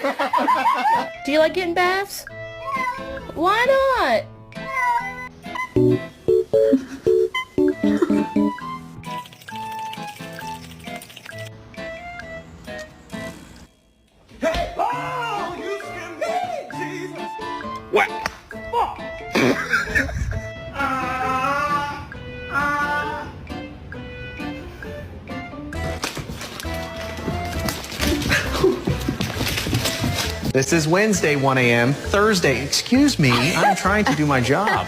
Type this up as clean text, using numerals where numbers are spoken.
Do you like getting baths? Why not? Hey! Oh, you scared me, Jesus! What? Fuck! This is Wednesday, 1 a.m. Thursday, excuse me, I'm trying to do my job.